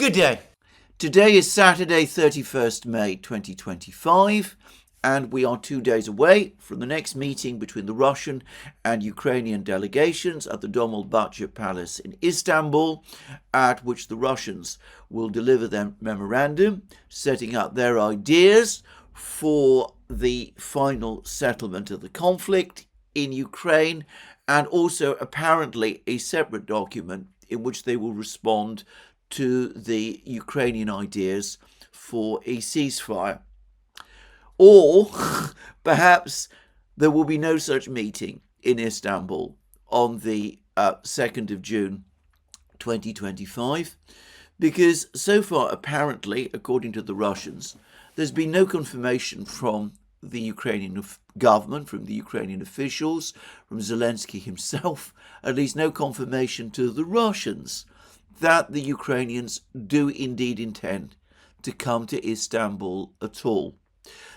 Good day. Today is Saturday, 31st May 2025, and we are 2 days away from the next meeting between the Russian and Ukrainian delegations at the Dolmabahce Palace in Istanbul, at which the Russians will deliver their memorandum setting out their ideas for the final settlement of the conflict in Ukraine, and also apparently a separate document in which they will respond to the Ukrainian ideas for a ceasefire. Or perhaps there will be no such meeting in Istanbul on the 2nd of June 2025, because so far, apparently, according to the Russians, there's been no confirmation from the Ukrainian government, from the Ukrainian officials, from Zelensky himself, at least no confirmation to the Russians that the Ukrainians do indeed intend to come to Istanbul at all.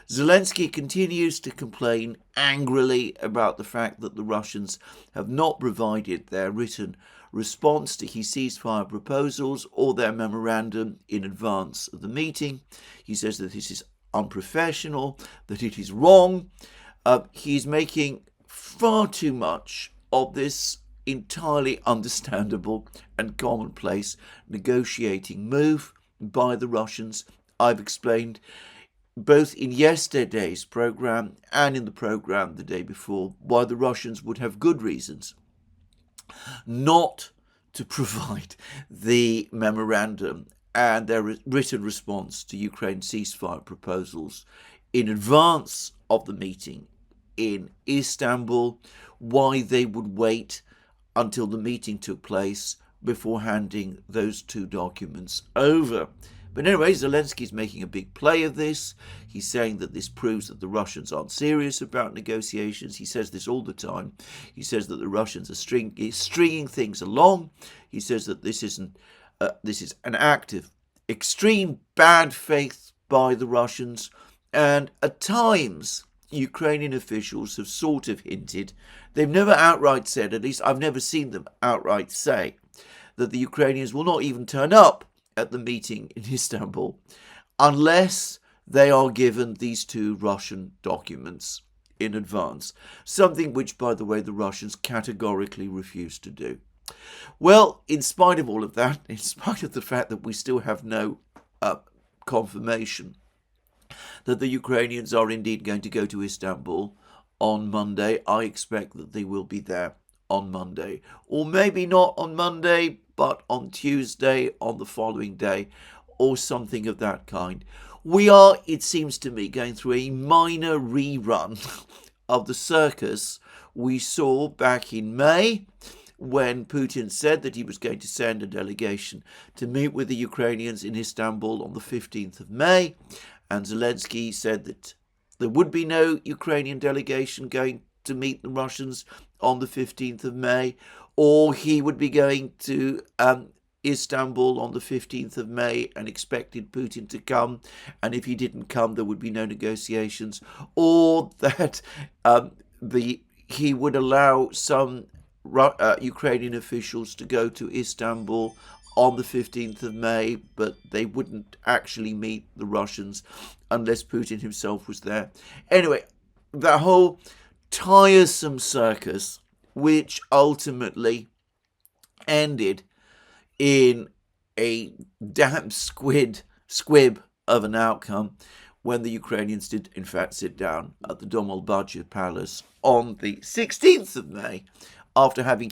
Zelensky continues to complain angrily about the fact that the Russians have not provided their written response to his ceasefire proposals or their memorandum in advance of the meeting. He says that this is unprofessional, that it is wrong. He's making far too much of this entirely understandable and commonplace negotiating move by the Russians. I've explained both in yesterday's program and in the program the day before why the Russians would have good reasons not to provide the memorandum and their written response to Ukraine's ceasefire proposals in advance of the meeting in Istanbul, why they would wait until the meeting took place before handing those two documents over. But anyway, Zelensky's making a big play of this. He's saying that this proves that the Russians aren't serious about negotiations. He says this all the time. He says that the Russians are stringing things along. He says that this is an act of extreme bad faith by the Russians. And at times, Ukrainian officials have sort of hinted, they've never outright said, at least I've never seen them outright say, that the Ukrainians will not even turn up at the meeting in Istanbul unless they are given these two Russian documents in advance, something which, by the way, the Russians categorically refuse to do. Well, in spite of all of that, in spite of the fact that we still have no confirmation that the Ukrainians are indeed going to go to Istanbul on Monday, I expect that they will be there on Monday. Or maybe not on Monday, but on Tuesday, on the following day, or something of that kind. We are, it seems to me, going through a minor rerun of the circus we saw back in May, when Putin said that he was going to send a delegation to meet with the Ukrainians in Istanbul on the 15th of May. And Zelensky said that there would be no Ukrainian delegation going to meet the Russians on the 15th of May, or he would be going to Istanbul on the 15th of May and expected Putin to come, and if he didn't come, there would be no negotiations, or that he would allow some Ukrainian officials to go to Istanbul on the 15th of May, but they wouldn't actually meet the Russians unless Putin himself was there. Anyway, that whole tiresome circus, which ultimately ended in a damn squib of an outcome when the Ukrainians did in fact sit down at the Dolmabahce Palace on the 16th of May after having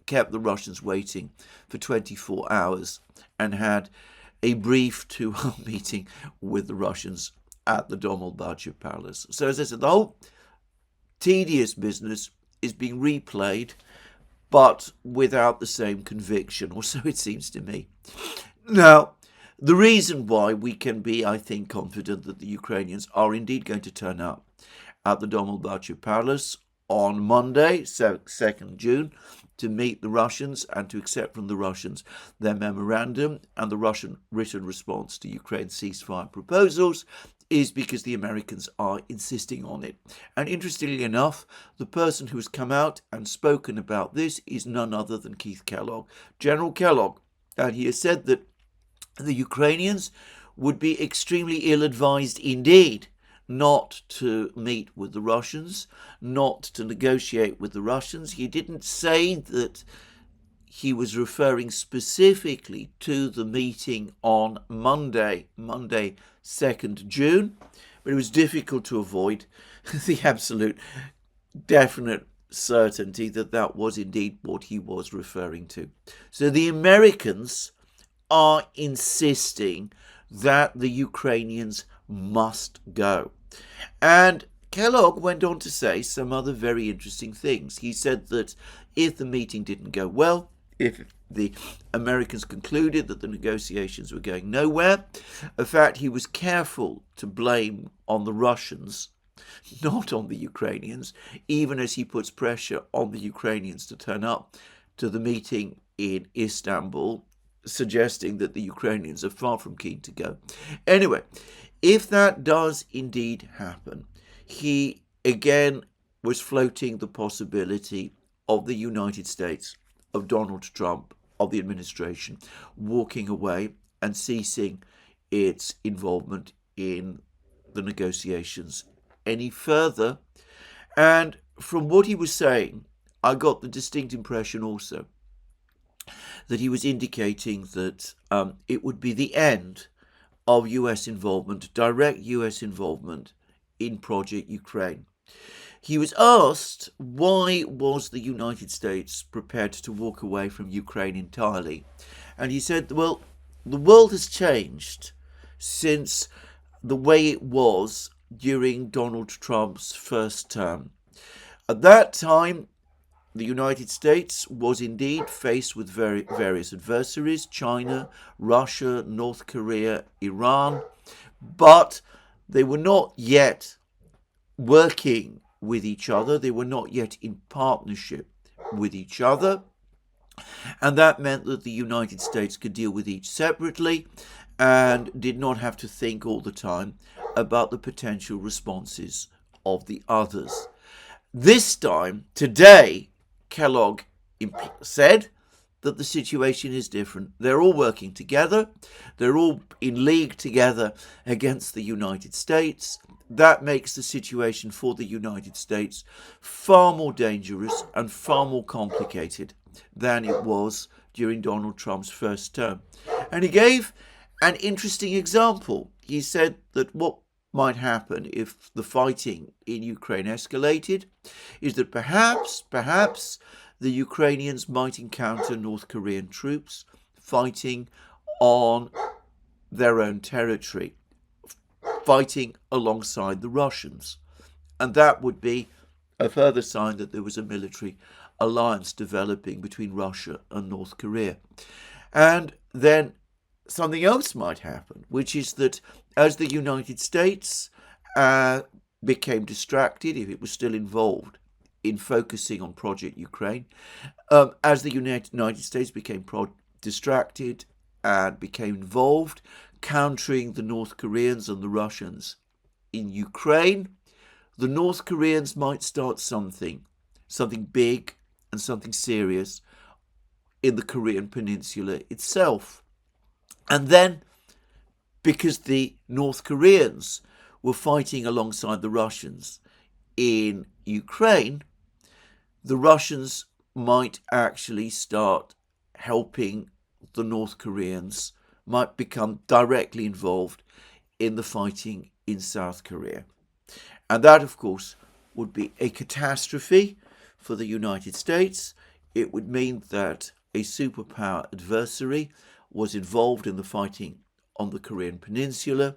kept the Russians waiting for 24 hours and had a brief 2-hour meeting with the Russians at the Dolmabahce Palace. So as I said, the whole tedious business is being replayed, but without the same conviction, or so it seems to me. Now, the reason why we can be, I think, confident that the Ukrainians are indeed going to turn up at the Dolmabahce Palace on Monday, 2nd June, to meet the Russians and to accept from the Russians their memorandum and the Russian written response to Ukraine's ceasefire proposals, is because the Americans are insisting on it. And interestingly enough, the person who has come out and spoken about this is none other than Keith Kellogg, General Kellogg. And he has said that the Ukrainians would be extremely ill-advised indeed not to meet with the Russians, not to negotiate with the Russians. He didn't say that he was referring specifically to the meeting on Monday, 2nd June, but it was difficult to avoid the absolute definite certainty that that was indeed what he was referring to. So the Americans are insisting that the Ukrainians must go. And Kellogg went on to say some other very interesting things. He said that if the meeting didn't go well, if the Americans concluded that the negotiations were going nowhere, in fact, he was careful to blame on the Russians, not on the Ukrainians, even as he puts pressure on the Ukrainians to turn up to the meeting in Istanbul, suggesting that the Ukrainians are far from keen to go. Anyway, if that does indeed happen, he again was floating the possibility of the United States, of Donald Trump, of the administration, walking away and ceasing its involvement in the negotiations any further. And from what he was saying, I got the distinct impression also that he was indicating that it would be the end of US involvement, direct US involvement in Project Ukraine. He was asked why was the United States prepared to walk away from Ukraine entirely. And he said, well, the world has changed since the way it was during Donald Trump's first term. At that time, the United States was indeed faced with various adversaries, China, Russia, North Korea, Iran, but they were not yet working with each other. They were not yet in partnership with each other. And that meant that the United States could deal with each separately and did not have to think all the time about the potential responses of the others. This time, today, Kellogg said that the situation is different. They're all working together. They're all in league together against the United States. That makes the situation for the United States far more dangerous and far more complicated than it was during Donald Trump's first term. And he gave an interesting example. He said that what might happen if the fighting in Ukraine escalated is that perhaps the Ukrainians might encounter North Korean troops fighting on their own territory, fighting alongside the Russians. And that would be a further sign that there was a military alliance developing between Russia and North Korea. And then something else might happen, which is that as the United States became distracted, if it was still involved in focusing on Project Ukraine, as the United States became distracted and became involved, countering the North Koreans and the Russians in Ukraine, the North Koreans might start something big and something serious in the Korean peninsula itself. And then, because the North Koreans were fighting alongside the Russians in Ukraine, the Russians might actually start helping the North Koreans, might become directly involved in the fighting in South Korea. And that, of course, would be a catastrophe for the United States. It would mean that a superpower adversary was involved in the fighting on the Korean peninsula,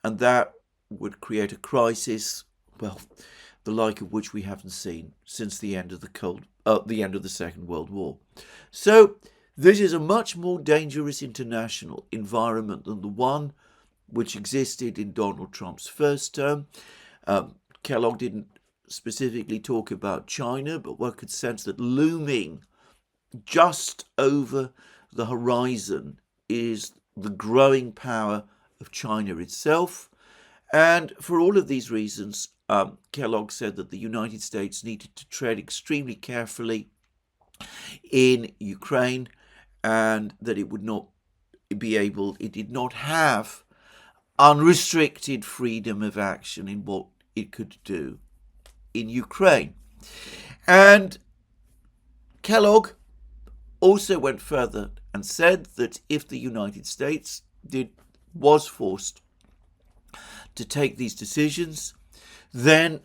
and that would create a crisis, well, the like of which we haven't seen since the end of the Second World War. So this is a much more dangerous international environment than the one which existed in Donald Trump's first term. Kellogg didn't specifically talk about China, but one could sense that looming just over the horizon is the growing power of China itself. And for all of these reasons, Kellogg said that the United States needed to tread extremely carefully in Ukraine, and that it would not it did not have unrestricted freedom of action in what it could do in Ukraine. And Kellogg also went further and said that if the United States was forced to take these decisions, then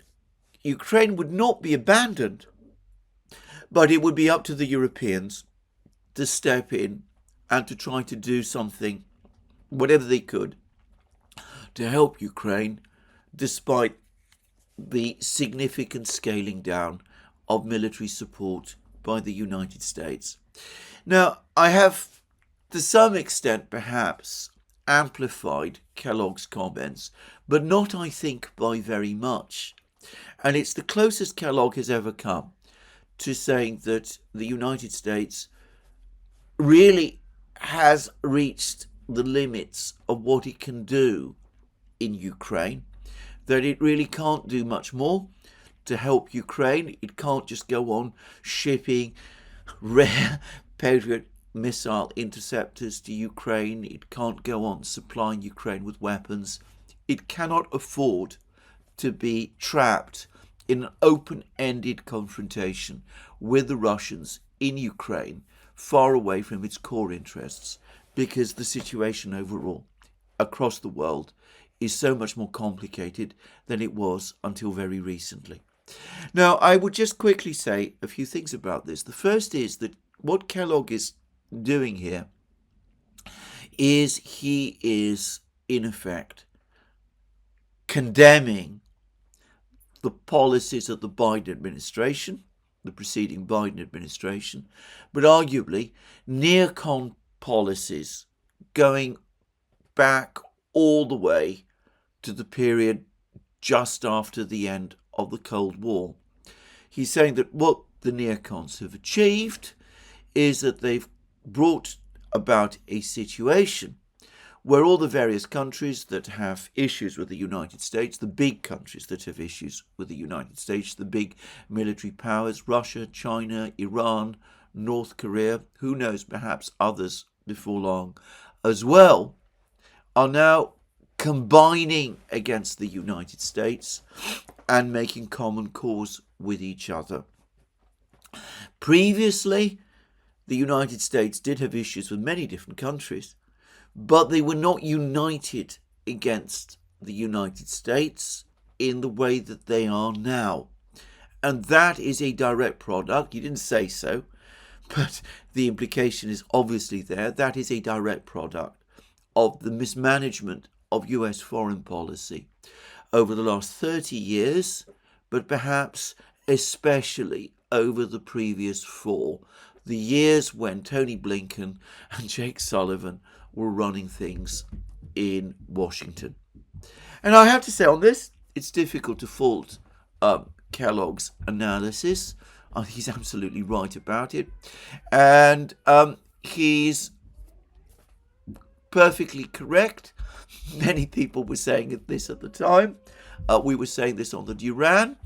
Ukraine would not be abandoned, but it would be up to the Europeans to step in and to try to do something, whatever they could, to help Ukraine, despite the significant scaling down of military support by the United States. Now, I have, to some extent, perhaps, amplified Kellogg's comments, but not, I think, by very much. And it's the closest Kellogg has ever come to saying that the United States really has reached the limits of what it can do in Ukraine, that it really can't do much more to help Ukraine. It can't just go on shipping rare Patriot missile interceptors to Ukraine. It can't go on supplying Ukraine with weapons. It cannot afford to be trapped in an open-ended confrontation with the Russians in Ukraine, far away from its core interests, because the situation overall across the world is so much more complicated than it was until very recently. Now, I would just quickly say a few things about this. The first is that what Kellogg is doing here is he is, in effect, condemning the policies of the Biden administration, the preceding Biden administration, but arguably neocon policies going back all the way to the period just after the end of the Cold War. He's saying that what the neocons have achieved is that they've brought about a situation where all the various countries that have issues with the United States, the big countries that have issues with the United States, the big military powers, Russia, China, Iran, North Korea, who knows, perhaps others before long as well, are now combining against the United States and making common cause with each other. Previously, the United States did have issues with many different countries, but they were not united against the United States in the way that they are now. And that is a direct product. You didn't say so, but the implication is obviously there. That is a direct product of the mismanagement of US foreign policy over the last 30 years, but perhaps especially over the previous 4, the years when Tony Blinken and Jake Sullivan were running things in Washington. And I have to say on this, it's difficult to fault Kellogg's analysis. He's absolutely right about it. And he's perfectly correct. Many people were saying this at the time. We were saying this on the Duran,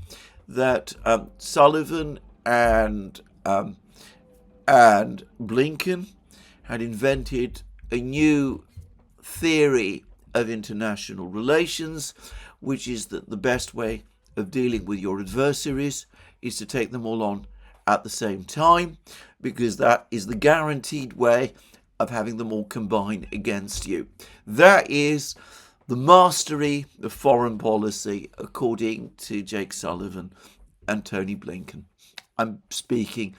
that Sullivan and Blinken had invented a new theory of international relations, which is that the best way of dealing with your adversaries is to take them all on at the same time, because that is the guaranteed way of having them all combine against you. That is the mastery of foreign policy, according to Jake Sullivan and Tony Blinken. I'm speaking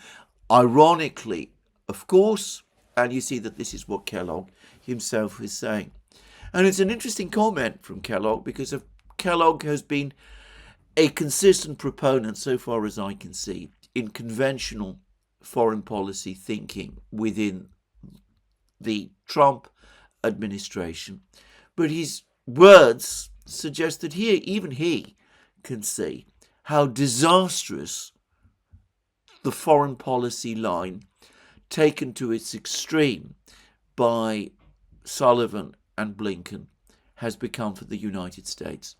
ironically, of course, and you see that this is what Kellogg himself is saying. And it's an interesting comment from Kellogg, because Kellogg has been a consistent proponent, so far as I can see, in conventional foreign policy thinking within the Trump administration. But his words suggest that even he can see how disastrous the foreign policy line taken to its extreme by Sullivan and Blinken has become for the United States.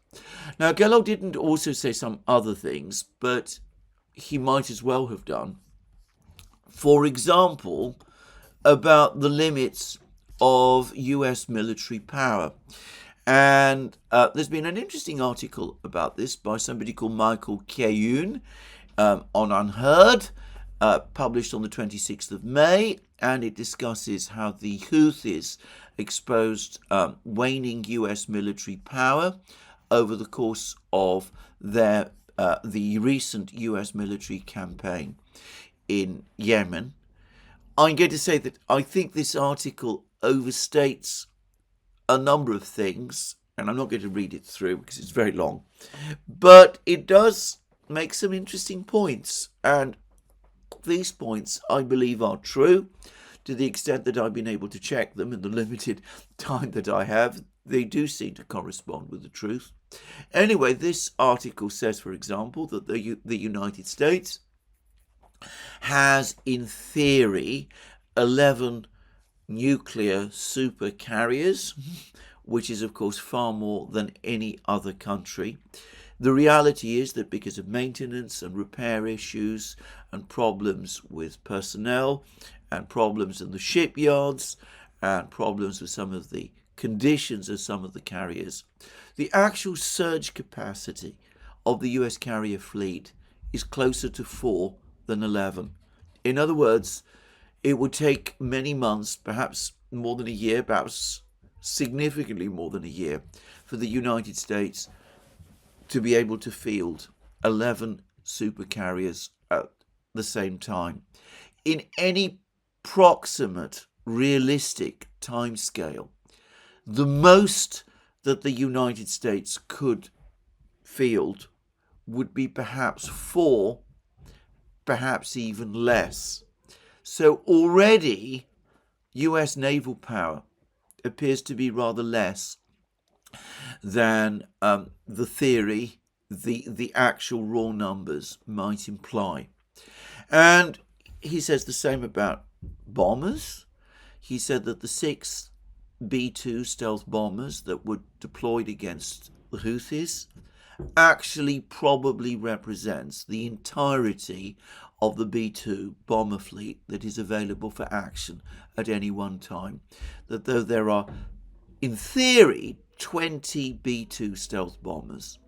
Now, Kellogg didn't also say some other things, but he might as well have done. For example, about the limits of US military power. And there's been an interesting article about this by somebody called Michael Kiev on Unheard, published on the 26th of May, and it discusses how the Houthis exposed waning US military power over the course of the recent US military campaign in Yemen. I'm going to say that I think this article overstates a number of things, and I'm not going to read it through because it's very long, but it does make some interesting points, and these points I believe are true to the extent that I've been able to check them in the limited time that I have. They do seem to correspond with the truth. Anyway, this article says, for example, that the United States has, in theory, 11 nuclear super carriers, which is, of course, far more than any other country. The reality is that because of maintenance and repair issues and problems with personnel and problems in the shipyards and problems with some of the conditions of some of the carriers, the actual surge capacity of the US carrier fleet is closer to 4 than 11. In other words, it would take many months, perhaps more than a year, perhaps significantly more than a year, for the United States to be able to field 11 supercarriers at the same time. In any proximate, realistic timescale, the most that the United States could field would be perhaps 4, perhaps even less. So already US naval power appears to be rather less than the theory, the actual raw numbers might imply. And he says the same about bombers. He said that the 6 B-2 stealth bombers that were deployed against the Houthis actually probably represents the entirety of the B-2 bomber fleet that is available for action at any one time. That though there are, in theory, 20 B-2 stealth bombers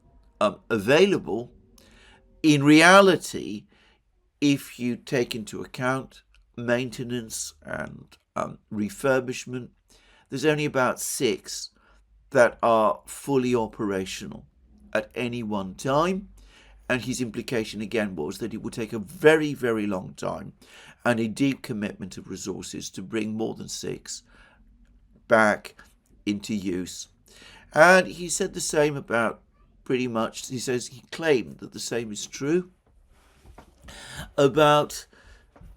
available, in reality, if you take into account maintenance and refurbishment, there's only about 6 that are fully operational at any one time. And his implication again was that it would take a very, very long time and a deep commitment of resources to bring more than 6 back into use. And he said the same about pretty much, he claimed that the same is true about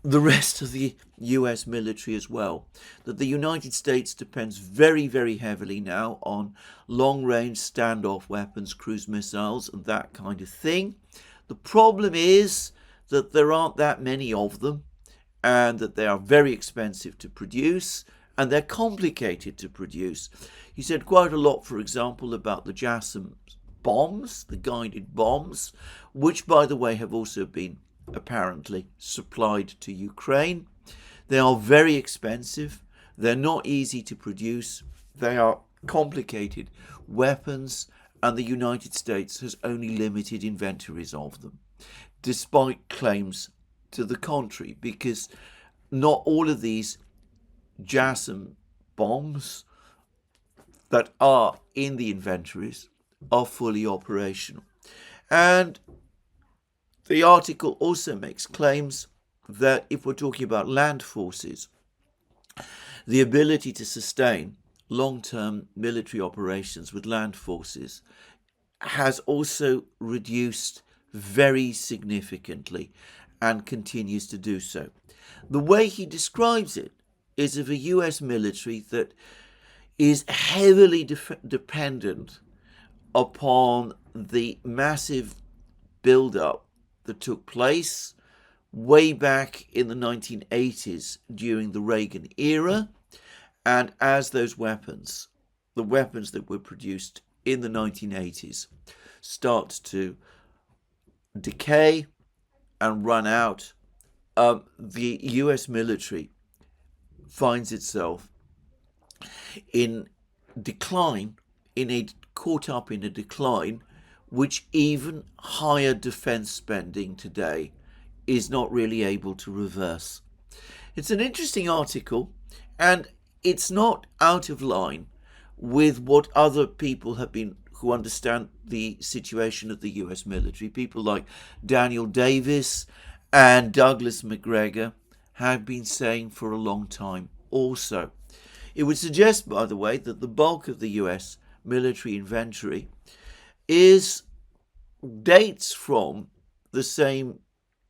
the rest of the US military as well. That the United States depends very, very heavily now on long-range standoff weapons, cruise missiles, and that kind of thing. The problem is that there aren't that many of them, and that they are very expensive to produce, and they're complicated to produce. He said quite a lot, for example, about the JASSM bombs, the guided bombs, which, by the way, have also been apparently supplied to Ukraine. They are very expensive. They're not easy to produce. They are complicated weapons, and the United States has only limited inventories of them, despite claims to the contrary, because not all of these JASSM bombs that are in the inventories are fully operational. And the article also makes claims that if we're talking about land forces, the ability to sustain long-term military operations with land forces has also reduced very significantly and continues to do so. The way he describes it is of a US military that is heavily dependent upon the massive build-up that took place way back in the 1980s during the Reagan era. And as those weapons, the weapons that were produced in the 1980s, start to decay and run out, the US military finds itself in decline, caught up in a decline, which even higher defense spending today is not really able to reverse. It's an interesting article, and it's not out of line with what other people have been who understand the situation of the US military. People like Daniel Davis and Douglas McGregor have been saying for a long time also. It would suggest, by the way, that the bulk of the US military inventory dates from the same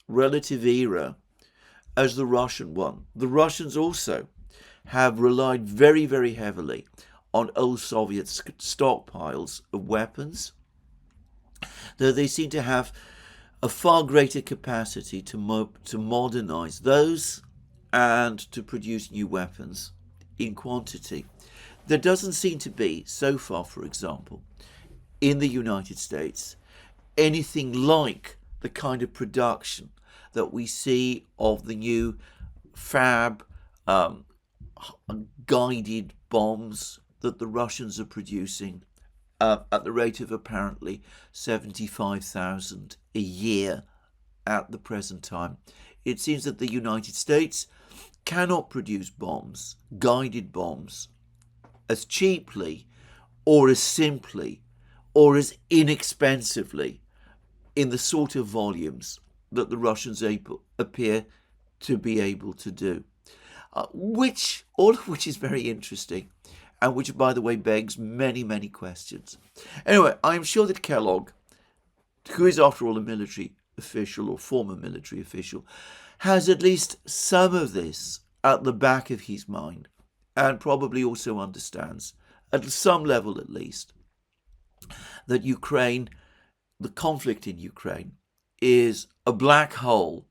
relative era as the Russian one. The Russians also have relied very, very heavily on old Soviet stockpiles of weapons, though they seem to have a far greater capacity to modernize those and to produce new weapons in quantity. There doesn't seem to be, so far, for example, in the United States, anything like the kind of production that we see of the new fab guided bombs that the Russians are producing at the rate of apparently 75,000 a year at the present time. It seems that the United States cannot produce bombs, guided bombs, as cheaply or as simply or as inexpensively in the sort of volumes that the Russians appear to be able to do. All of which is very interesting, and which, by the way, begs many, many questions. Anyway, I'm sure that Kellogg, who is after all a military official or former military official, has at least some of this at the back of his mind, and probably also understands, at some level at least, that Ukraine, the conflict in Ukraine, is a black hole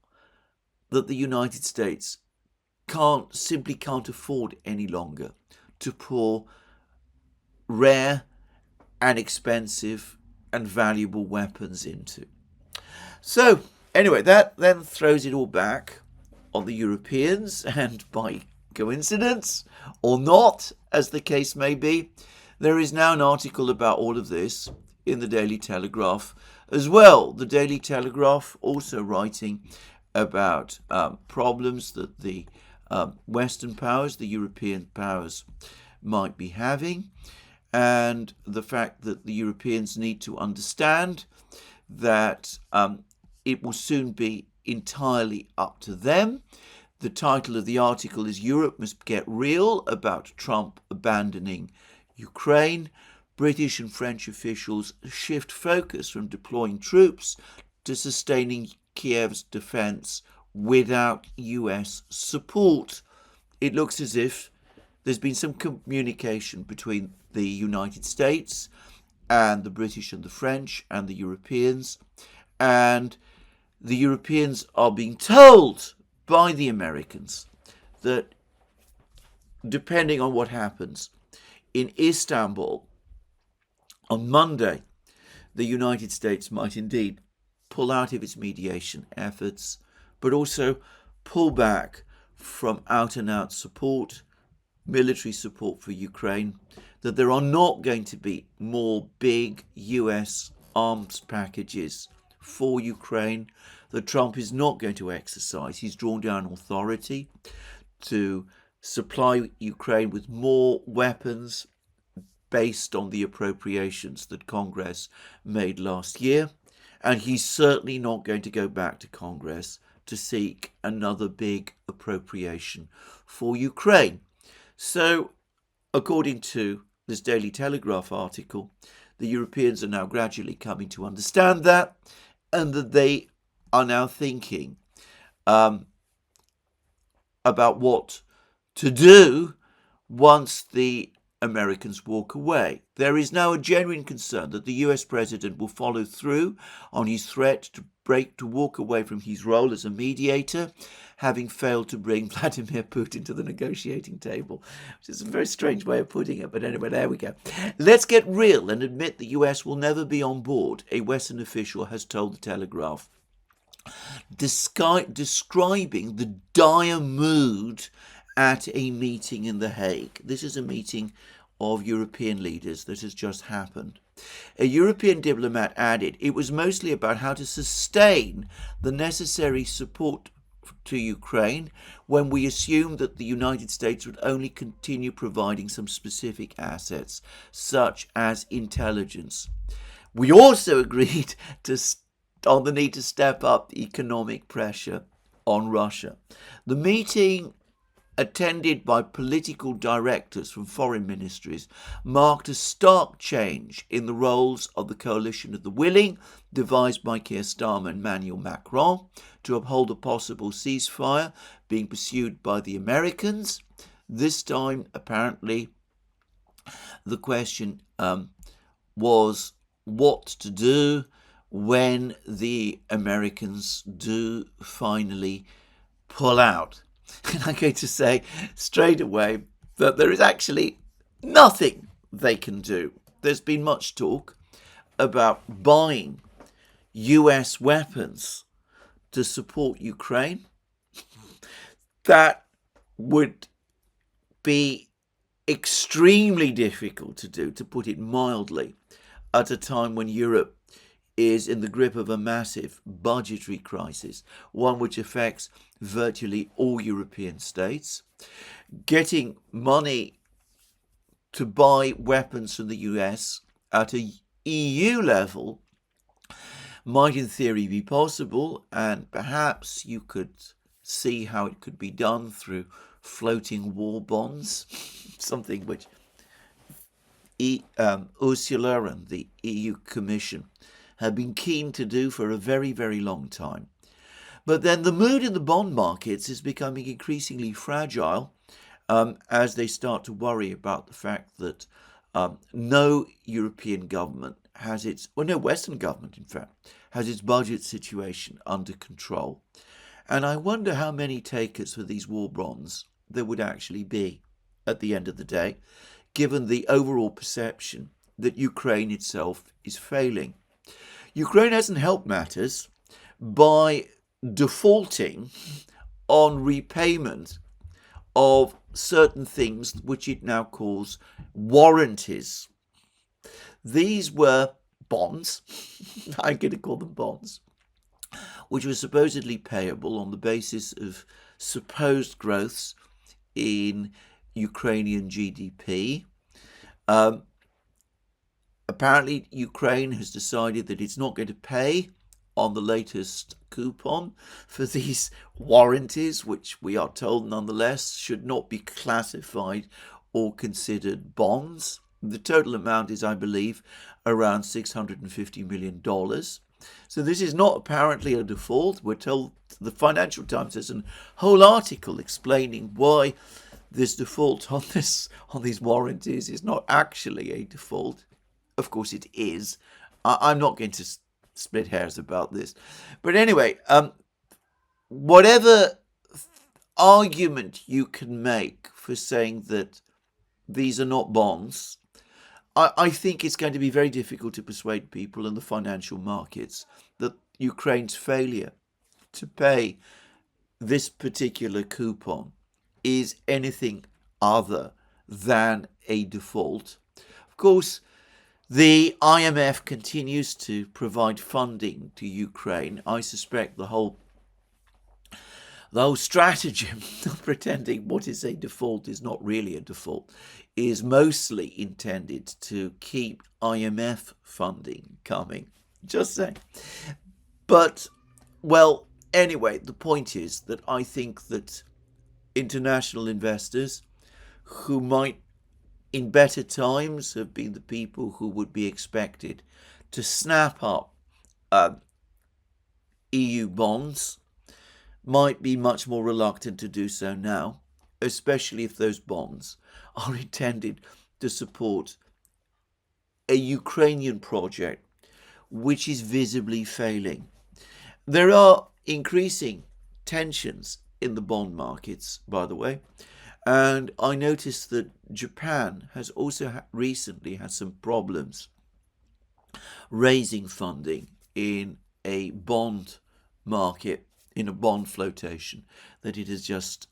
that the United States simply can't afford any longer to pour rare and expensive and valuable weapons into. So anyway, that then throws it all back on the Europeans, and by coincidence or not, as the case may be, there is now an article about all of this in the Daily Telegraph as well. The Daily Telegraph also writing about problems that the Western powers, the European powers, might be having, and the fact that the Europeans need to understand that it will soon be entirely up to them. The title of the article is "Europe Must Get Real About Trump Abandoning Ukraine. British and French officials shift focus from deploying troops to sustaining Kiev's defense without US support." It looks as if there's been some communication between the United States and the British and the French and the Europeans, and the Europeans are being told by the Americans that depending on what happens in Istanbul on Monday, the United States might indeed pull out of its mediation efforts, but also pull back from out-and-out support, military support for Ukraine, that there are not going to be more big US arms packages for Ukraine, that Trump is not going to exercise. He's drawn down authority to supply Ukraine with more weapons based on the appropriations that Congress made last year, and he's certainly not going to go back to Congress to seek another big appropriation for Ukraine. So, according to this Daily Telegraph article, the Europeans are now gradually coming to understand that, and that they are now thinking about what to do once the Americans walk away. There is now a genuine concern that the US president will follow through on his threat to walk away from his role as a mediator, having failed to bring Vladimir Putin to the negotiating table, which is a very strange way of putting it, but anyway, there we go. Let's get real and admit the US will never be on board, a Western official has told the Telegraph, describing the dire mood at a meeting in The Hague. This is a meeting of European leaders that has just happened. A European diplomat added it was mostly about how to sustain the necessary support to Ukraine when we assumed that the United States would only continue providing some specific assets, such as intelligence. We also agreed on the need to step up economic pressure on Russia. The meeting, attended by political directors from foreign ministries, marked a stark change in the roles of the coalition of the willing, devised by Keir Starmer and Emmanuel Macron, to uphold a possible ceasefire being pursued by the Americans. This time, apparently, the question was what to do when the Americans do finally pull out. And I'm going to say straight away that there is actually nothing they can do. There's been much talk about buying US weapons to support Ukraine. That would be extremely difficult to do, to put it mildly, at a time when Europe is in the grip of a massive budgetary crisis, one which affects virtually all European states. Getting money to buy weapons from the US at a EU level might in theory be possible, and perhaps you could see how it could be done through floating war bonds, something which Ursula and the EU Commission have been keen to do for a very, very long time. But then the mood in the bond markets is becoming increasingly fragile as they start to worry about the fact that no European government has no Western government, in fact, has its budget situation under control. And I wonder how many takers for these war bonds there would actually be at the end of the day, given the overall perception that Ukraine itself is failing. Ukraine hasn't helped matters by defaulting on repayment of certain things which it now calls warranties. These were bonds, I'm going to call them bonds, which were supposedly payable on the basis of supposed growths in Ukrainian GDP. Apparently, Ukraine has decided that it's not going to pay on the latest coupon for these warranties, which we are told nonetheless should not be classified or considered bonds. The total amount is, I believe, around $650 million. So this is not apparently a default. We're told the Financial Times has a whole article explaining why this default on these warranties is not actually a default. Of course it is. I'm not going to split hairs about this. But anyway, whatever argument you can make for saying that these are not bonds, I think it's going to be very difficult to persuade people in the financial markets that Ukraine's failure to pay this particular coupon is anything other than a default. Of course, the IMF continues to provide funding to Ukraine. I suspect the whole stratagem of pretending what is a default is not really a default is mostly intended to keep IMF funding coming. Just saying. But, well, anyway, the point is that I think that international investors who might in better times have been the people who would be expected to snap up EU bonds might be much more reluctant to do so now, especially if those bonds are intended to support a Ukrainian project which is visibly failing. There are increasing tensions in the bond markets, by the way, and I noticed that Japan has also recently had some problems raising funding in a bond market, in a bond flotation that it has just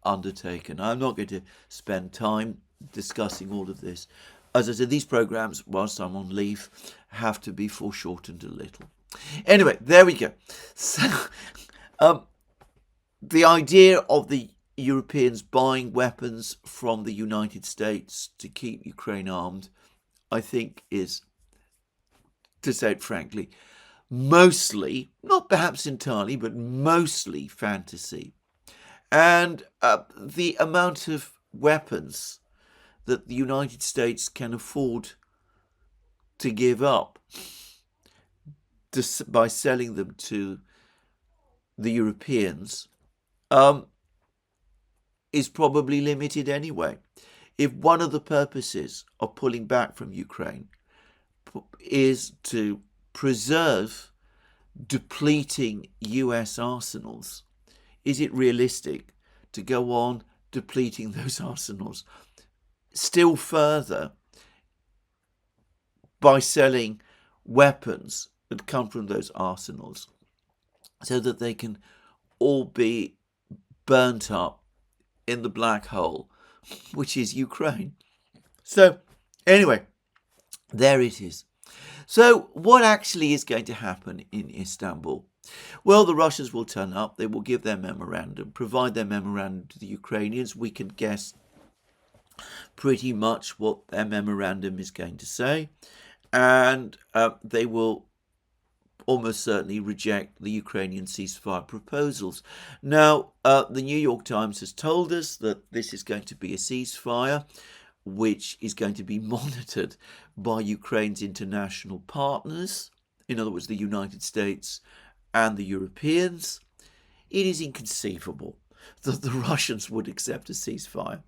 undertaken. I'm not going to spend time discussing all of this. As I said, these programs, whilst I'm on leave, have to be foreshortened a little. Anyway, there we go. So, the idea of the Europeans buying weapons from the United States to keep Ukraine armed, I think, is, to say it frankly, mostly, not perhaps entirely, but mostly fantasy. And the amount of weapons that the United States can afford to give up by selling them to the Europeans is probably limited anyway. If one of the purposes of pulling back from Ukraine is to preserve depleting US arsenals, is it realistic to go on depleting those arsenals still further by selling weapons that come from those arsenals so that they can all be burnt up in the black hole, which is Ukraine? So anyway, there it is. So what actually is going to happen in Istanbul? Well, the Russians will turn up. They will give their memorandum, provide their memorandum to the Ukrainians. We can guess pretty much what their memorandum is going to say. And they will almost certainly reject the Ukrainian ceasefire proposals. Now, the New York Times has told us that this is going to be a ceasefire which is going to be monitored by Ukraine's international partners, in other words, the United States and the Europeans. It is inconceivable that the Russians would accept a ceasefire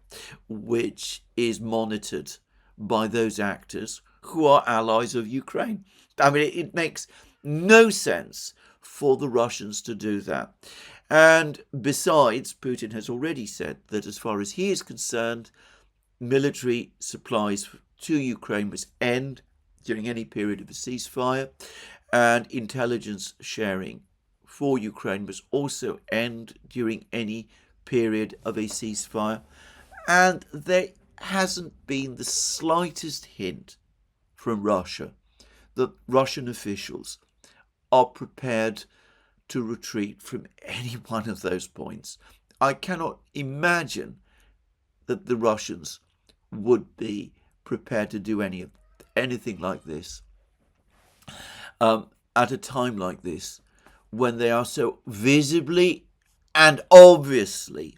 which is monitored by those actors who are allies of Ukraine. I mean, it makes no sense for the Russians to do that. And besides, Putin has already said that as far as he is concerned, military supplies to Ukraine must end during any period of a ceasefire, and intelligence sharing for Ukraine must also end during any period of a ceasefire. And there hasn't been the slightest hint from Russia that Russian officials are prepared to retreat from any one of those points. I cannot imagine that the Russians would be prepared to do anything like this at a time like this, when they are so visibly and obviously,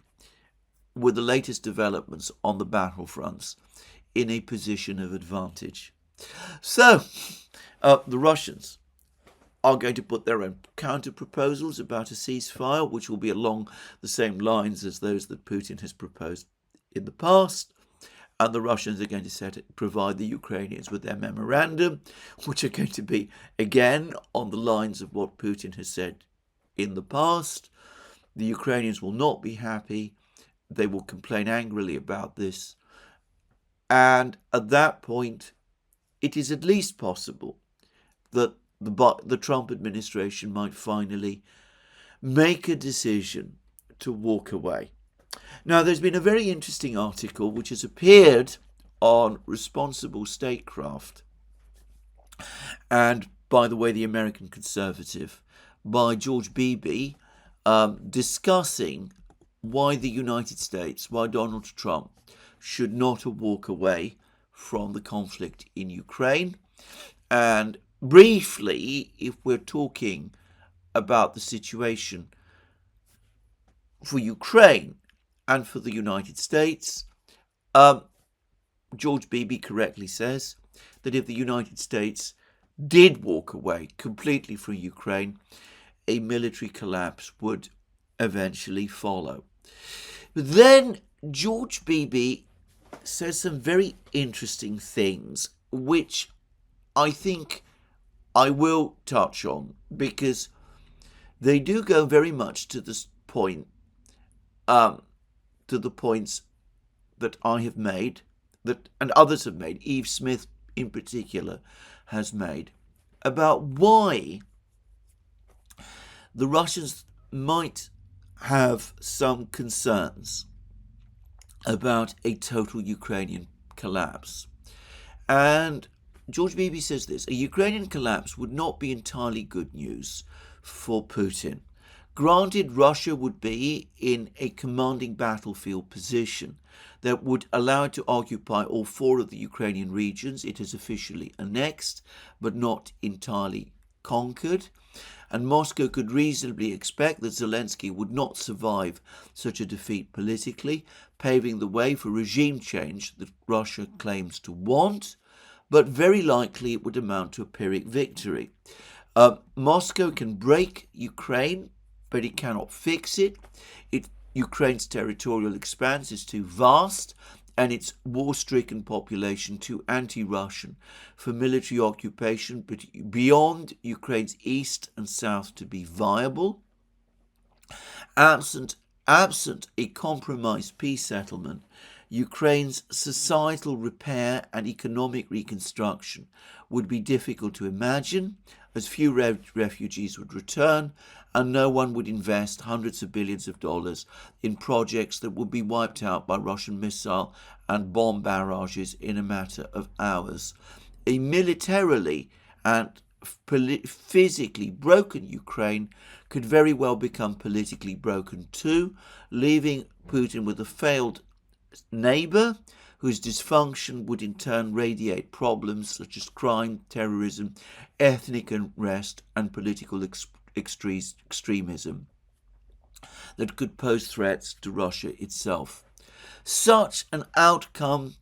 with the latest developments on the battlefronts, in a position of advantage. So, the Russians are going to put their own counter proposals about a ceasefire, which will be along the same lines as those that Putin has proposed in the past. And the Russians are going to provide the Ukrainians with their memorandum, which are going to be, again, on the lines of what Putin has said in the past. The Ukrainians will not be happy. They will complain angrily about this. And at that point, it is at least possible that the Trump administration might finally make a decision to walk away. Now, there's been a very interesting article which has appeared on Responsible Statecraft, and, by the way, the American Conservative, by George Beebe, discussing why the United States, why Donald Trump should not walk away from the conflict in Ukraine. And briefly, if we're talking about the situation for Ukraine and for the United States, George Beebe correctly says that if the United States did walk away completely from Ukraine, a military collapse would eventually follow. But then George Beebe says some very interesting things, which I think I will touch on, because they do go very much to this point, to the points that I have made, and others have made, Eve Smith in particular has made, about why the Russians might have some concerns about a total Ukrainian collapse. And George Beebe says this: a Ukrainian collapse would not be entirely good news for Putin. Granted, Russia would be in a commanding battlefield position that would allow it to occupy all 4 of the Ukrainian regions it has officially annexed, but not entirely conquered. And Moscow could reasonably expect that Zelensky would not survive such a defeat politically, paving the way for regime change that Russia claims to want, but very likely it would amount to a Pyrrhic victory. Moscow can break Ukraine, but it cannot fix it. Ukraine's territorial expanse is too vast, and its war-stricken population too anti-Russian for military occupation beyond Ukraine's east and south to be viable. Absent a compromised peace settlement, Ukraine's societal repair and economic reconstruction would be difficult to imagine, as few refugees would return and no one would invest hundreds of billions of dollars in projects that would be wiped out by Russian missile and bomb barrages in a matter of hours. A militarily and physically broken Ukraine could very well become politically broken too, leaving Putin with a failed neighbour whose dysfunction would in turn radiate problems such as crime, terrorism, ethnic unrest and political extremism that could pose threats to Russia itself. Such an outcome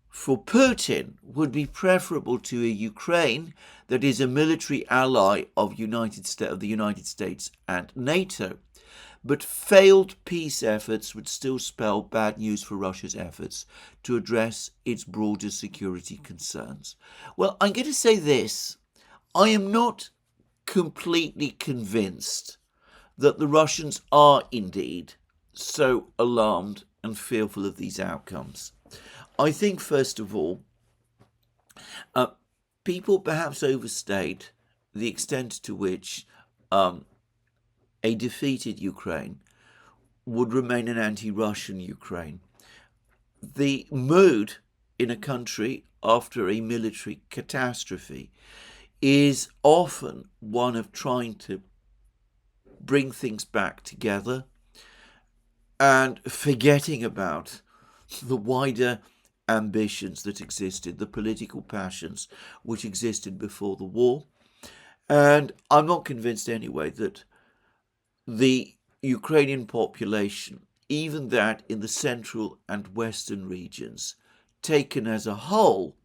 for Putin would be preferable to a Ukraine that is a military ally of the United States and NATO. But failed peace efforts would still spell bad news for Russia's efforts to address its broader security concerns. Well, I'm going to say this. I am not completely convinced that the Russians are indeed so alarmed and fearful of these outcomes. I think, first of all, people perhaps overstate the extent to which a defeated Ukraine would remain an anti-Russian Ukraine. The mood in a country after a military catastrophe is often one of trying to bring things back together and forgetting about the wider ambitions that existed, the political passions which existed before the war. And I'm not convinced anyway that the Ukrainian population, even that in the central and western regions, taken as a whole,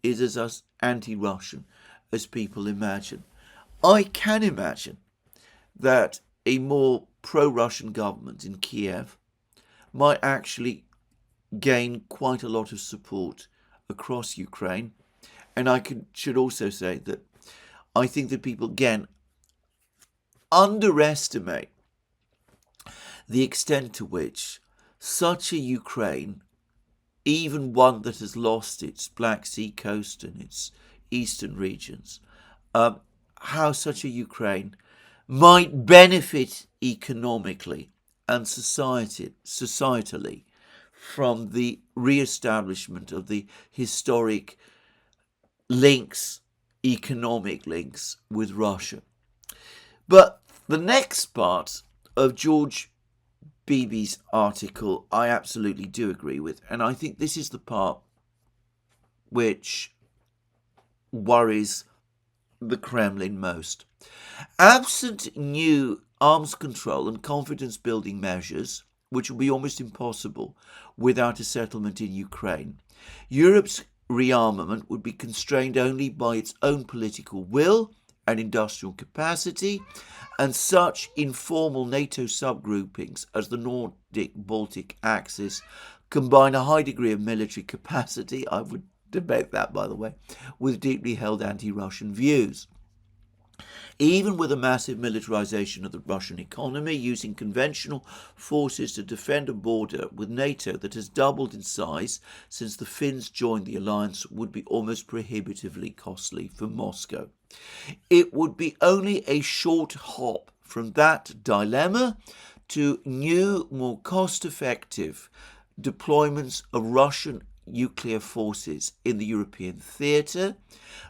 is as anti-Russian as people imagine. I can imagine that a more pro-Russian government in Kiev might actually gain quite a lot of support across Ukraine. And I should also say that I think that people, again, underestimate the extent to which such a Ukraine, even one that has lost its Black Sea coast and its eastern regions, how such a Ukraine might benefit economically and societally from the re-establishment of the historic links, economic links with Russia. But the next part of George Beebe's article I absolutely do agree with, and I think this is the part which worries the Kremlin most. Absent new arms control and confidence building measures, which will be almost impossible without a settlement in Ukraine, Europe's rearmament would be constrained only by its own political will and industrial capacity, and such informal NATO subgroupings as the Nordic-Baltic axis combine a high degree of military capacity, I would debate that by the way, with deeply held anti-Russian views. Even with a massive militarization of the Russian economy, using conventional forces to defend a border with NATO that has doubled in size since the Finns joined the alliance would be almost prohibitively costly for Moscow. It would be only a short hop from that dilemma to new, more cost-effective deployments of Russian nuclear forces in the European theatre,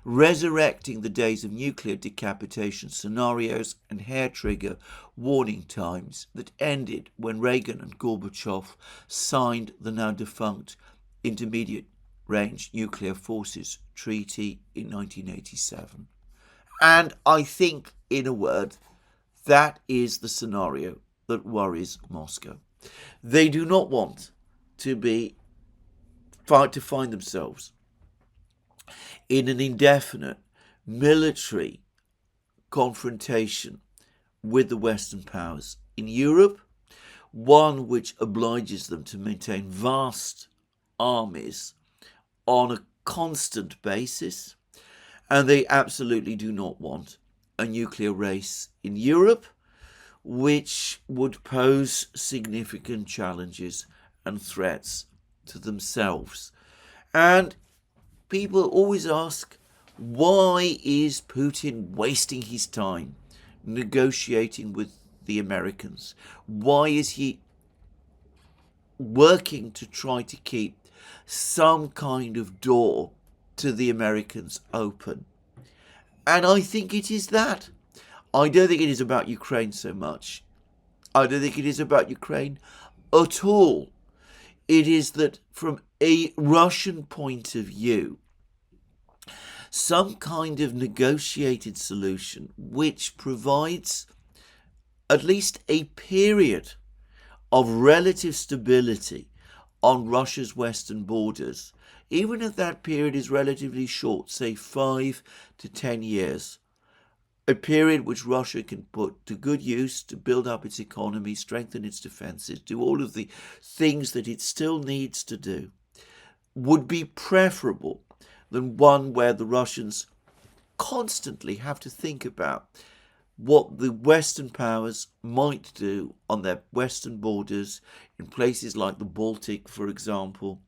resurrecting the days of nuclear decapitation scenarios and hair-trigger warning times that ended when Reagan and Gorbachev signed the now defunct Intermediate Range Nuclear Forces Treaty in 1987. And I think, in a word, that is the scenario that worries Moscow. They do not want to find themselves in an indefinite military confrontation with the Western powers in Europe, one which obliges them to maintain vast armies on a constant basis, and they absolutely do not want a nuclear race in Europe, which would pose significant challenges and threats to themselves. And people always ask, why is Putin wasting his time negotiating with the Americans? Why is he working to try to keep some kind of door to the Americans open? And I think it is that. I don't think it is about Ukraine so much. I don't think it is about Ukraine at all. It is that from a Russian point of view, some kind of negotiated solution which provides at least a period of relative stability on Russia's western borders, even if that period is relatively short, say 5 to 10 years, a period which Russia can put to good use to build up its economy, strengthen its defenses, do all of the things that it still needs to do, would be preferable than one where the Russians constantly have to think about what the Western powers might do on their western borders in places like the Baltic, for example.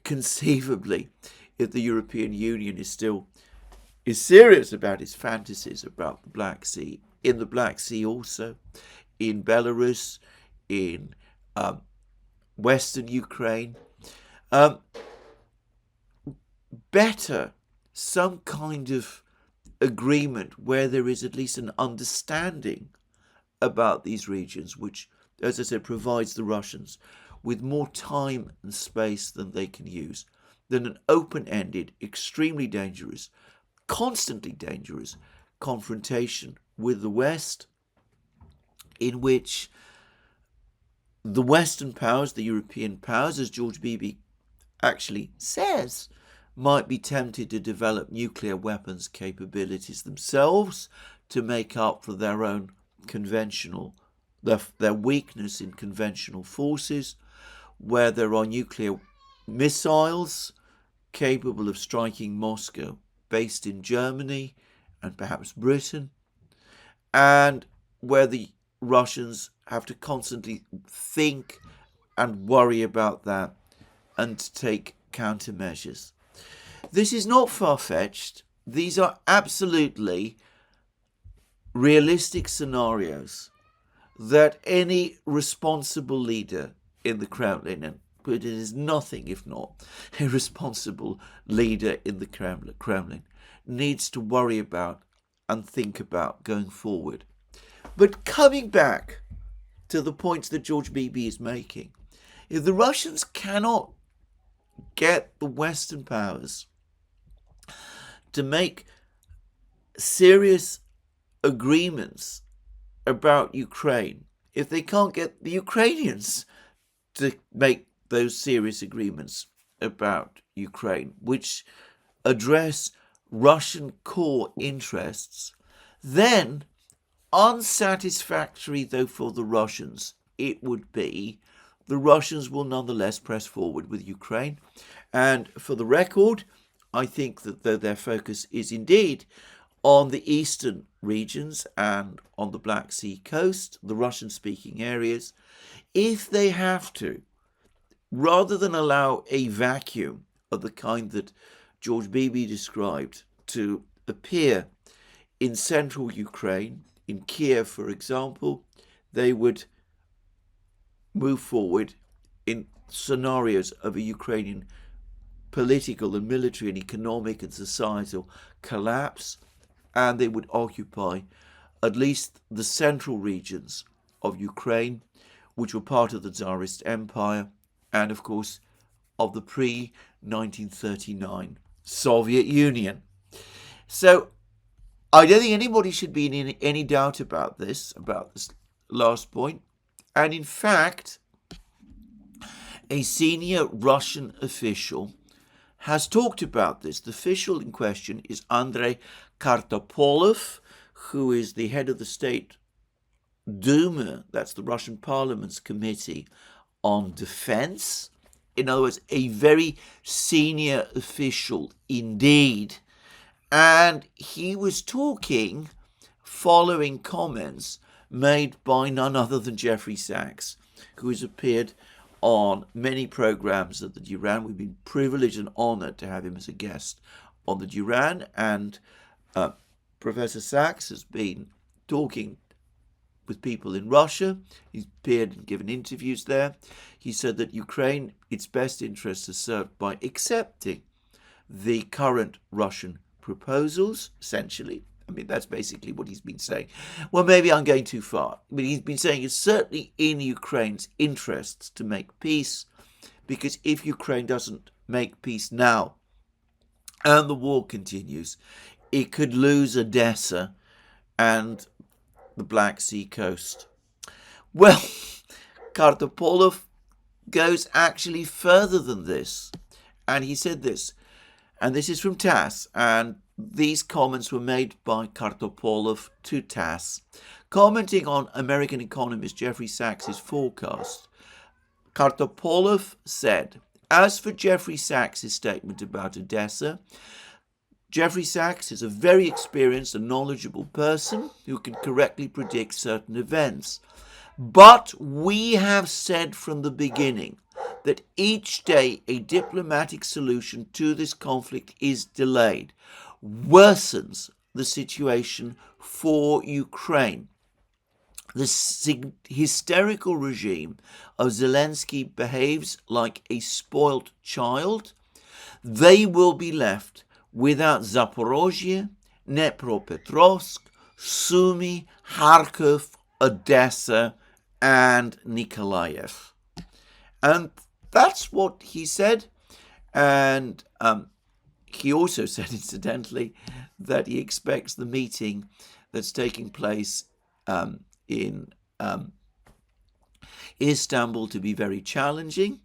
Conceivably, if the European Union is serious about its fantasies about the Black Sea, in the Black Sea also, in Belarus, in Western Ukraine, better some kind of agreement where there is at least an understanding about these regions, which, as I said, provides the Russians with more time and space than they can use, than an open-ended, extremely dangerous, constantly dangerous confrontation with the West, in which the Western powers, the European powers, as George Beebe actually says, might be tempted to develop nuclear weapons capabilities themselves to make up for their own their weakness in conventional forces, where there are nuclear missiles capable of striking Moscow, based in Germany and perhaps Britain, and where the Russians have to constantly think and worry about that and take countermeasures. This is not far-fetched. These are absolutely realistic scenarios that any responsible leader in the Kremlin, and Putin is nothing if not a responsible leader in the Kremlin, needs to worry about and think about going forward. But coming back to the points that George Beebe is making, if the Russians cannot get the Western powers to make serious agreements about Ukraine, if they can't get the Ukrainians to make those serious agreements about Ukraine, which address Russian core interests, then, unsatisfactory though for the Russians it would be, the Russians will nonetheless press forward with Ukraine. And for the record, I think that though their focus is indeed on the eastern regions and on the Black Sea coast, the Russian-speaking areas, if they have to, rather than allow a vacuum of the kind that George Beebe described to appear in central Ukraine, in Kiev, for example, they would move forward in scenarios of a Ukrainian political and military and economic and societal collapse, and they would occupy at least the central regions of Ukraine, which were part of the Tsarist Empire, and of course of the pre-1939 Soviet Union. So I don't think anybody should be in any doubt about this last point. And in fact, a senior Russian official has talked about this. The official in question is Andrei Kartopolov, who is the head of the State Duma, that's the Russian Parliament's Committee on Defense. In other words, a very senior official indeed. And he was talking following comments made by none other than Jeffrey Sachs, who has appeared on many programs at the Duran. We've been privileged and honored to have him as a guest on the Duran. And Professor Sachs has been talking with people in Russia. He's appeared and given interviews there. He said that Ukraine, its best interests are served by accepting the current Russian proposals, essentially. I mean, that's basically what he's been saying. Well, maybe I'm going too far, but he's been saying it's certainly in Ukraine's interests to make peace, because if Ukraine doesn't make peace now and the war continues, it could lose Odessa and the Black Sea coast. Well, Kartopolov goes actually further than this, and he said this, and this is from TASS, and these comments were made by Kartopolov to TASS, commenting on American economist Jeffrey Sachs's forecast. Kartopolov said, as for Jeffrey Sachs's statement about Odessa, Jeffrey Sachs is a very experienced and knowledgeable person who can correctly predict certain events. But we have said from the beginning that each day a diplomatic solution to this conflict is delayed, worsens the situation for Ukraine. The hysterical regime of Zelensky behaves like a spoilt child. They will be left without Zaporozhye, Dnipropetrovsk, Sumy, Kharkov, Odessa, and Nikolaev. And that's what he said. And he also said, incidentally, that he expects the meeting that's taking place in Istanbul to be very challenging.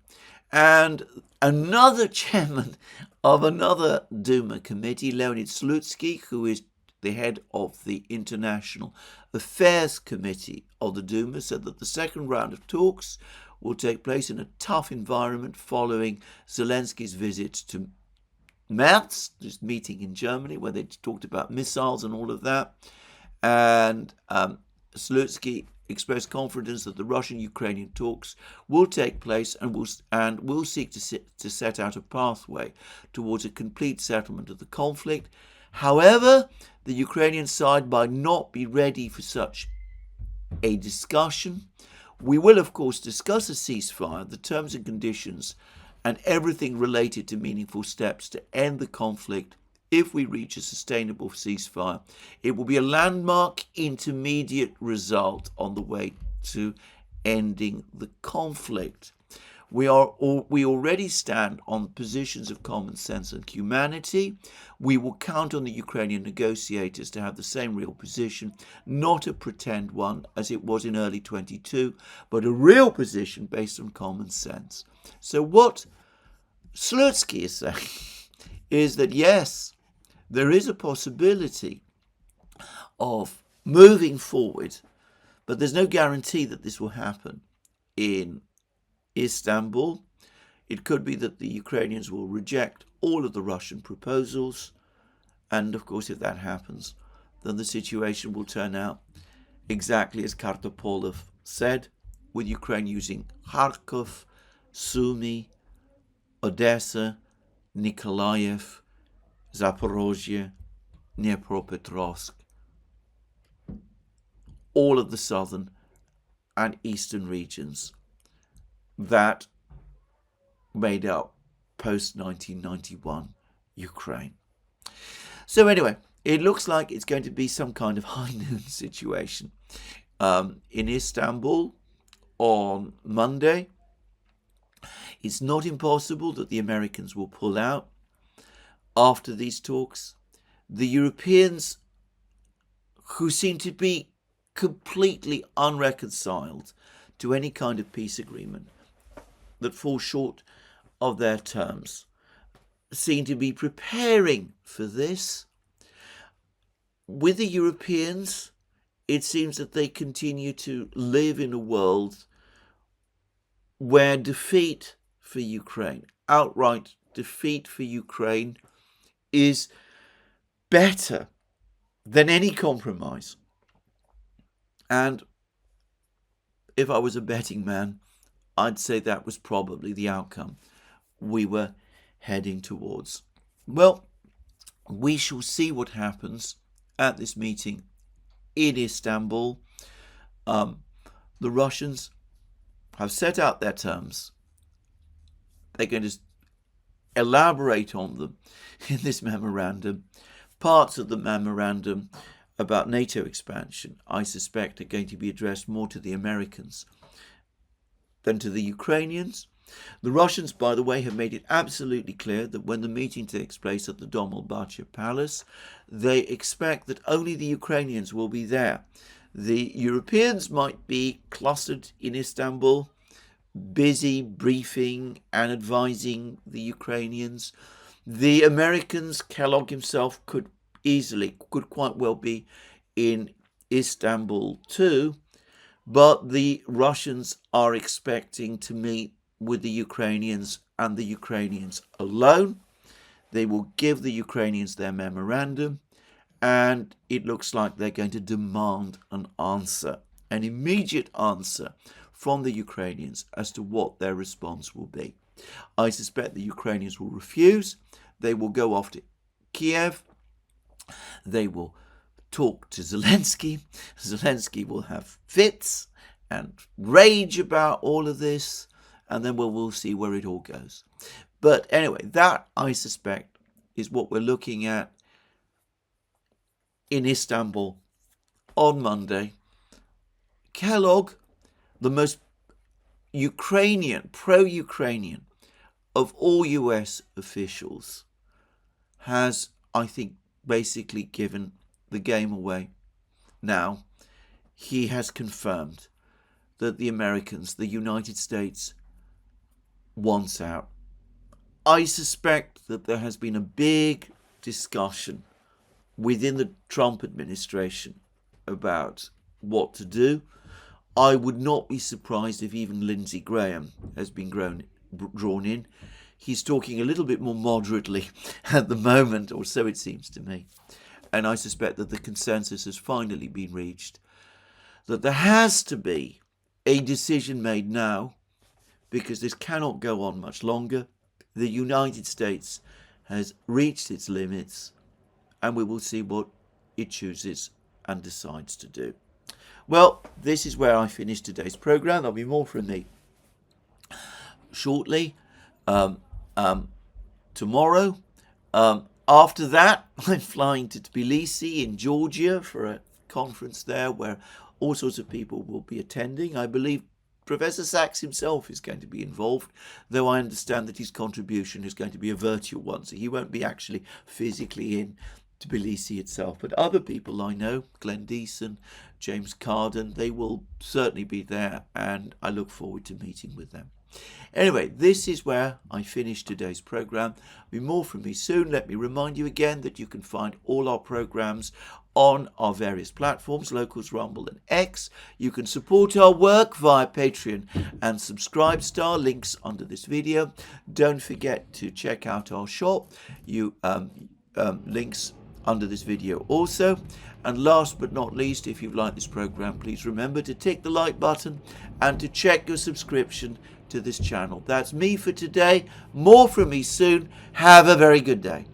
And another chairman of another Duma committee, Leonid Slutsky, who is the head of the International Affairs Committee of the Duma, said that the second round of talks will take place in a tough environment following Zelensky's visit to Merz, this meeting in Germany where they talked about missiles and all of that. And Slutsky expressed confidence that the Russian-Ukrainian talks will take place and will seek to set out a pathway towards a complete settlement of the conflict. However, the Ukrainian side might not be ready for such a discussion. We will, of course, discuss a ceasefire, the terms and conditions, and everything related to meaningful steps to end the conflict. If we reach a sustainable ceasefire, it will be a landmark intermediate result on the way to ending the conflict. We already stand on positions of common sense and humanity. We will count on the Ukrainian negotiators to have the same real position, not a pretend one as it was in early 22, but a real position based on common sense. So what Slutsky is saying is that yes, there is a possibility of moving forward, but there's no guarantee that this will happen in Istanbul. It could be that the Ukrainians will reject all of the Russian proposals, and of course if that happens, then the situation will turn out exactly as Kartopolov said, with Ukraine using Kharkov, Sumy, Odessa, Nikolaev, Zaporozhye, Dnipropetrovsk, all of the southern and eastern regions that made up post-1991 Ukraine. So anyway, it looks like it's going to be some kind of high noon situation in Istanbul on Monday. It's not impossible that the Americans will pull out after these talks. The Europeans, who seem to be completely unreconciled to any kind of peace agreement that falls short of their terms, seem to be preparing for this. With the Europeans, it seems that they continue to live in a world where defeat for Ukraine, outright defeat for Ukraine, is better than any compromise. And if I was a betting man, I'd say that was probably the outcome we were heading towards. Well, we shall see what happens at this meeting in Istanbul. The Russians have set out their terms. They're going to elaborate on them in this memorandum. Parts of the memorandum about NATO expansion, I suspect, are going to be addressed more to the Americans than to the Ukrainians. The Russians, by the way, have made it absolutely clear that when the meeting takes place at the Dolmabahce Palace, they expect that only the Ukrainians will be there. The Europeans might be clustered in Istanbul, busy briefing and advising the Ukrainians. The Americans, Kellogg himself, could quite well be in Istanbul too, but the Russians are expecting to meet with the Ukrainians and the Ukrainians alone. They will give the Ukrainians their memorandum, and it looks like they're going to demand an answer, an immediate answer from the Ukrainians as to what their response will be. I suspect the Ukrainians will refuse. They will go off to Kiev. They will talk to Zelensky. Zelensky will have fits and rage about all of this, and then we'll see where it all goes. But anyway, that, I suspect, is what we're looking at in Istanbul on Monday. Kellogg, the most pro-Ukrainian of all US officials, has, I think, basically given the game away. Now, he has confirmed that the Americans, the United States, wants out. I suspect that there has been a big discussion within the Trump administration about what to do. I would not be surprised if even Lindsey Graham has been drawn in. He's talking a little bit more moderately at the moment, or so it seems to me. And I suspect that the consensus has finally been reached, that there has to be a decision made now, because this cannot go on much longer. The United States has reached its limits, and we will see what it chooses and decides to do. Well, this is where I finish today's program. There'll be more from me shortly. Tomorrow. After that, I'm flying to Tbilisi in Georgia for a conference there where all sorts of people will be attending. I believe Professor Sachs himself is going to be involved, though I understand that his contribution is going to be a virtual one, so he won't be actually physically in Tbilisi itself. But other people I know, Glenn Deason, James Carden, they will certainly be there, and I look forward to meeting with them. Anyway, this is where I finish today's program. There'll be more from me soon. Let me remind you again that you can find all our programs on our various platforms, Locals, Rumble and X. You can support our work via Patreon and Subscribestar, links under this video. Don't forget to check out our shop. Links under this video also. And last but not least, if you've liked this program, please remember to tick the like button and to check your subscription to this channel. That's me for today. More from me soon. Have a very good day.